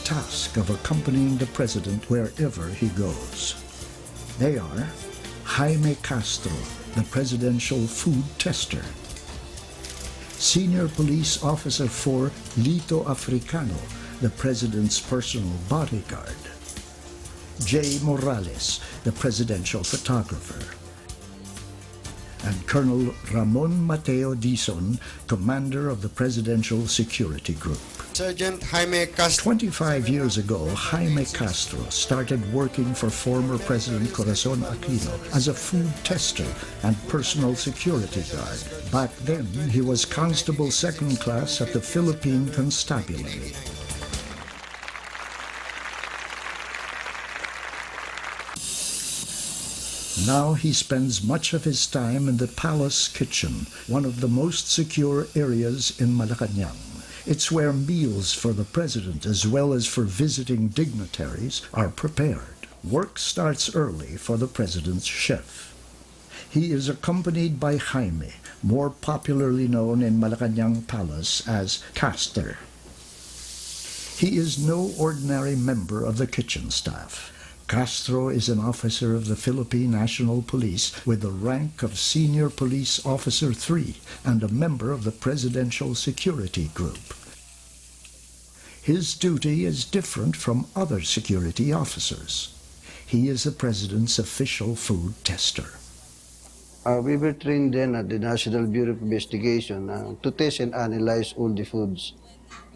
task of accompanying the president wherever he goes. They are Jaime Castro, the presidential food tester; Senior Police Officer 4 Lito Africano, the president's personal bodyguard; Jay Morales, the presidential photographer; and Colonel Ramon Mateo Dizon, commander of the Presidential Security Group. Sergeant Jaime Castro. 25 years ago, Jaime Castro started working for former President Corazon Aquino as a food tester and personal security guard. Back then, he was Constable Second Class at the Philippine Constabulary. Now he spends much of his time in the Palace Kitchen, one of the most secure areas in Malacanang. It's where meals for the president as well as for visiting dignitaries are prepared. Work starts early for the president's chef. He is accompanied by Jaime, more popularly known in Malacanang Palace as Caster. He is no ordinary member of the kitchen staff. Castro is an officer of the Philippine National Police with the rank of Senior Police Officer 3 and a member of the Presidential Security Group. His duty is different from other security officers. He is the President's official food tester. We were trained then at the National Bureau of Investigation to test and analyze all the foods,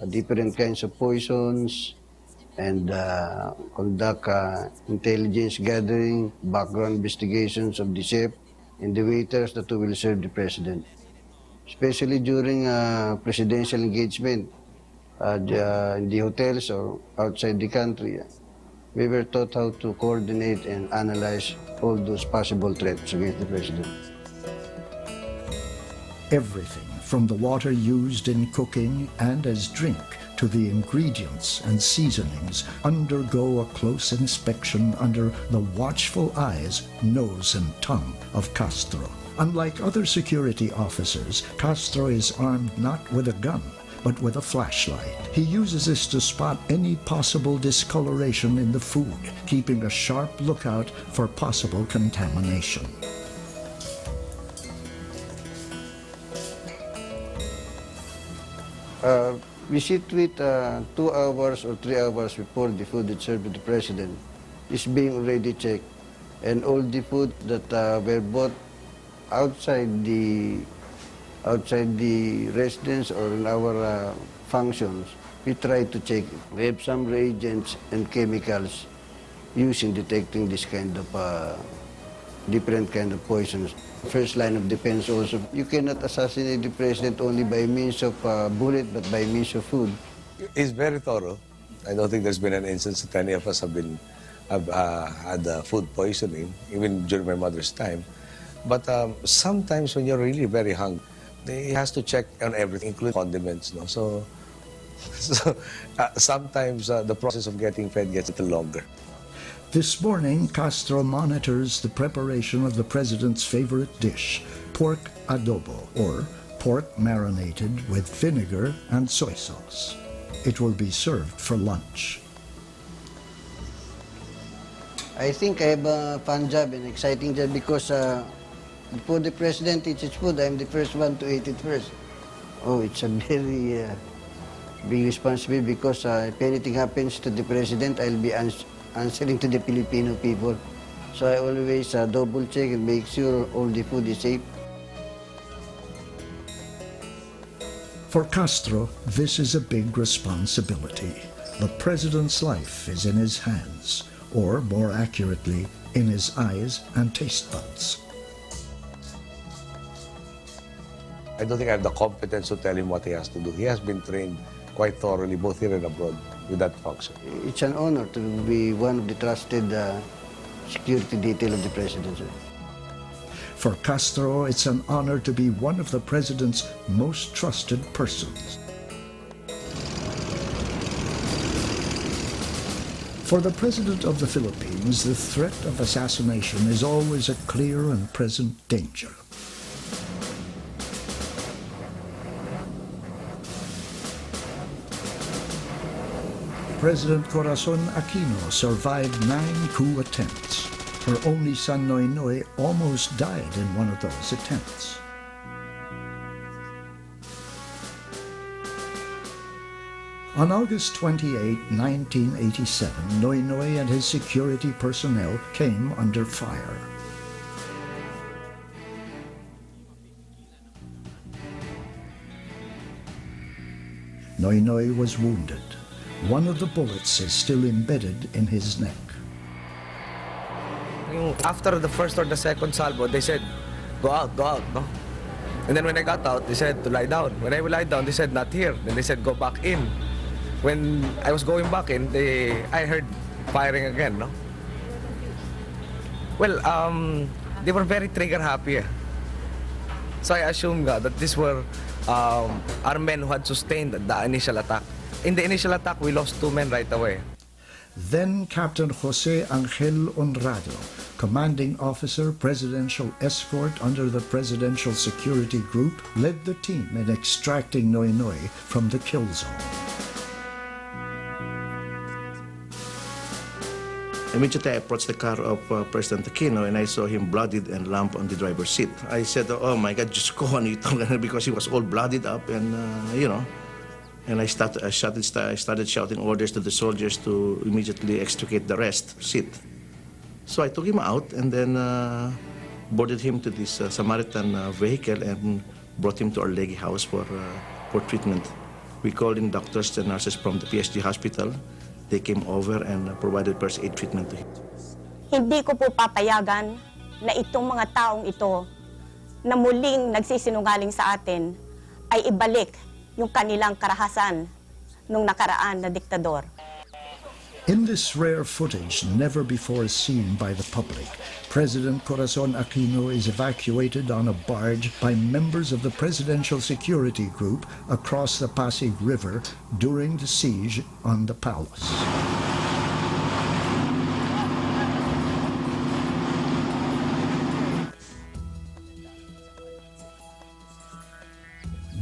different kinds of poisons, and conduct intelligence gathering, background investigations of the chef and the waiters that will serve the president. Especially during presidential engagement in the hotels or outside the country, we were taught how to coordinate and analyze all those possible threats against the president. Everything from the water used in cooking and as drink to the ingredients and seasonings undergo a close inspection under the watchful eyes, nose and tongue of Castro. Unlike other security officers, Castro is armed not with a gun, but with a flashlight. He uses this to spot any possible discoloration in the food, keeping a sharp lookout for possible contamination. We sit with 2 hours or 3 hours before the food is served to the president is being already checked, and all the food that were bought outside the residence or in our functions, we try to check. We have some reagents and chemicals used in detecting this kind of different kind of poisons. First line of defense also. You cannot assassinate the president only by means of bullet, but by means of food. He's very thorough. I don't think there's been an instance that any of us have had food poisoning, even during my mother's time. But sometimes when you're really very hungry, he has to check on everything, including condiments. No? So sometimes the process of getting fed gets a little longer. This morning, Castro monitors the preparation of the president's favorite dish, pork adobo, or pork marinated with vinegar and soy sauce. It will be served for lunch. I think I have a fun job and exciting job because before the president eats his food, I'm the first one to eat it first. Oh, it's a very big responsibility because if anything happens to the president, I'll be answering to the Filipino people. So I always double check and make sure all the food is safe. For Castro, this is a big responsibility. The president's life is in his hands, or more accurately, in his eyes and taste buds. I don't think I have the competence to tell him what he has to do. He has been trained quite thoroughly, both here and abroad, with that function. It's an honor to be one of the trusted security detail of the presidency. For Castro, it's an honor to be one of the president's most trusted persons. For the President of the Philippines, the threat of assassination is always a clear and present danger. President Corazon Aquino survived 9 coup attempts. Her only son Noynoy almost died in one of those attempts. On August 28, 1987, Noynoy and his security personnel came under fire. Noynoy was wounded. One of the bullets is still embedded in his neck. After the first or the second salvo, they said, go out, no? And then when I got out, they said to lie down. When I lie down, they said, not here. Then they said, go back in. When I was going back in, I heard firing again, no? Well, they were very trigger happy. So I assumed that these were our men who had sustained the initial attack. In the initial attack, we lost 2 men right away. Then Captain Jose Angel Honrado, commanding officer, presidential escort under the Presidential Security Group, led the team in extracting Noynoy from the kill zone. Immediately, I approached the car of President Aquino, and I saw him bloodied and lamp on the driver's seat. I said, oh my God, just go on, because he was all bloodied up, and you know. And I started shouting orders to the soldiers to immediately extricate the rest seat. So I took him out and then boarded him to this Samaritan vehicle and brought him to our Legi house for treatment. We called in doctors and nurses from the PSG hospital. They came over and provided first aid treatment to him. Hindi ko po papayagan na itong mga taong ito na muling nagsisinungaling sa atin ay ibalik yung kanilang karahasan nung nakaraan na diktador. In this rare footage, never before seen by the public, President Corazon Aquino is evacuated on a barge by members of the Presidential Security Group across the Pasig River during the siege on the palace.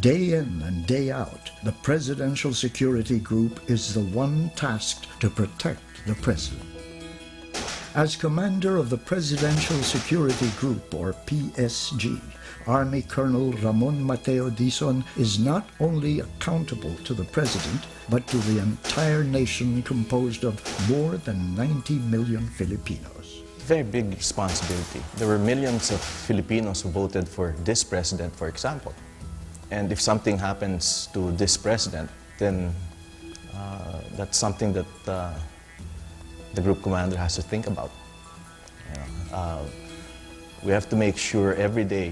Day in and day out, the Presidential Security Group is the one tasked to protect the President. As commander of the Presidential Security Group, or PSG, Army Colonel Ramon Mateo Dizon is not only accountable to the President, but to the entire nation composed of more than 90 million Filipinos. Very big responsibility. There were millions of Filipinos who voted for this president, for example. And if something happens to this president, then that's something that the group commander has to think about. You know, we have to make sure every day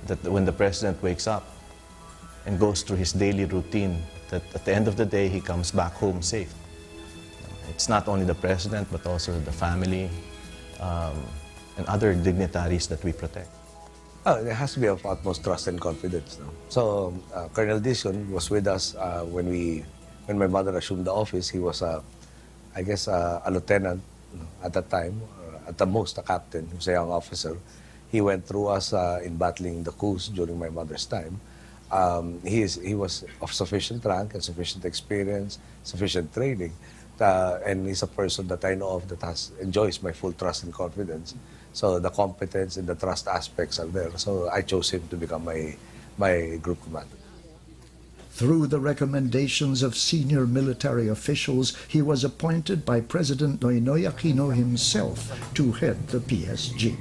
that when the president wakes up and goes through his daily routine, that at the end of the day he comes back home safe. It's not only the president, but also the family and other dignitaries that we protect. Oh, there has to be of utmost trust and confidence. No? So Colonel Dizon was with us when my mother assumed the office. He was, I guess, a lieutenant at that time, or at the most a captain. He was a young officer. He went through us in battling the coups during my mother's time. He was of sufficient rank and sufficient experience, sufficient training, and he's a person that I know of that enjoys my full trust and confidence. So the competence and the trust aspects are there. So I chose him to become my group commander. Through the recommendations of senior military officials, he was appointed by President Noynoy Aquino himself to head the PSG.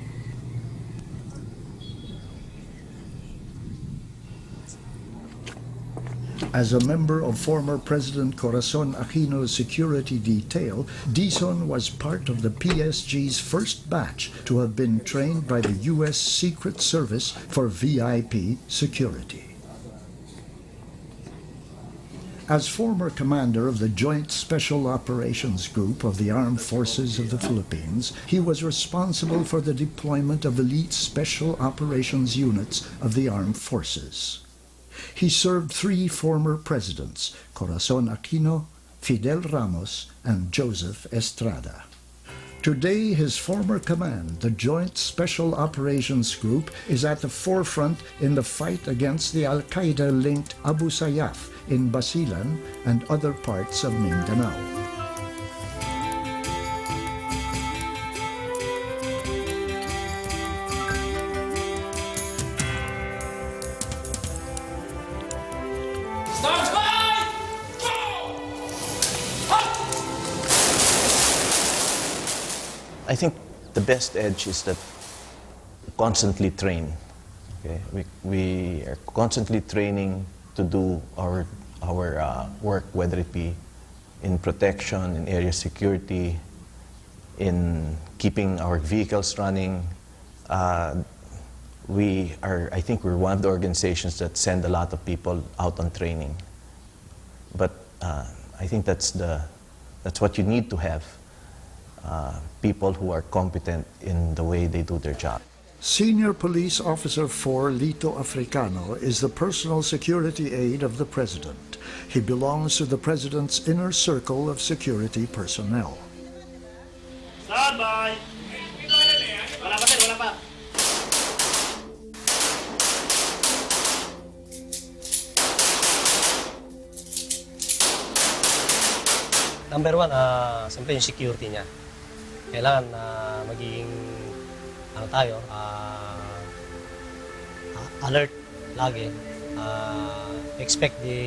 As a member of former President Corazon Aquino's security detail, Dizon was part of the PSG's first batch to have been trained by the U.S. Secret Service for VIP security. As former commander of the Joint Special Operations Group of the Armed Forces of the Philippines, he was responsible for the deployment of elite special operations units of the armed forces. He served 3 former presidents, Corazon Aquino, Fidel Ramos, and Joseph Estrada. Today, his former command, the Joint Special Operations Group, is at the forefront in the fight against the Al-Qaeda-linked Abu Sayyaf in Basilan and other parts of Mindanao. I think the best edge is that constantly train. Okay? We are constantly training to do our work, whether it be in protection, in area security, in keeping our vehicles running. I think we're one of the organizations that send a lot of people out on training. But I think that's what you need to have, people who are competent in the way they do their job. Senior Police Officer 4 Lito Africano is the personal security aide of the President. He belongs to the President's inner circle of security personnel. Standby! Wala pa sir, wala pa. Number one, siyempre yung security niya. Kailangan magiging tayo, alert lagi. Expect the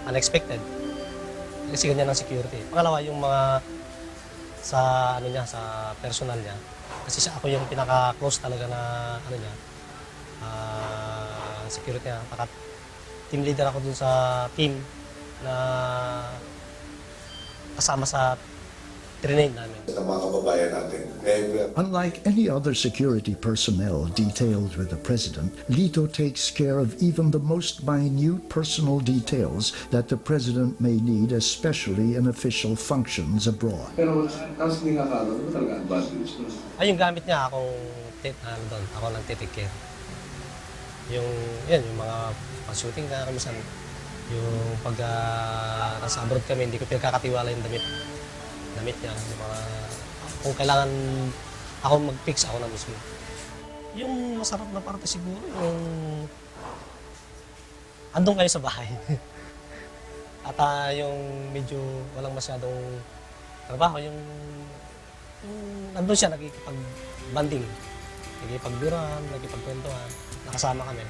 unexpected. Kasi ganyan ang security. Pangalawa, yung mga sa sa personal niya. Kasi ako yung pinaka-close talaga na security niya. Team leader ako dun sa team na kasama sa training namin. Unlike any other security personnel detailed with the President, Lito takes care of even the most minute personal details that the President may need, especially in official functions abroad. Pero tapos hindi nakakala, ano talaga advantage? Ay, yung gamit niya, ako lang take care. Yung mga shooting na kamisan, yung pag nasa abroad kami, hindi ko pinagkakatiwala yung damit niya. Yung mga, kung kailangan ako mag-fix, ako na mismo. Yung masarap na parte siguro, yung andun kayo sa bahay. At yung medyo walang masyadong trabaho, yung andun siya, nakikipag-banding. Nakikipag-biruan, nakikipag-kwentuhan, nakasama kami.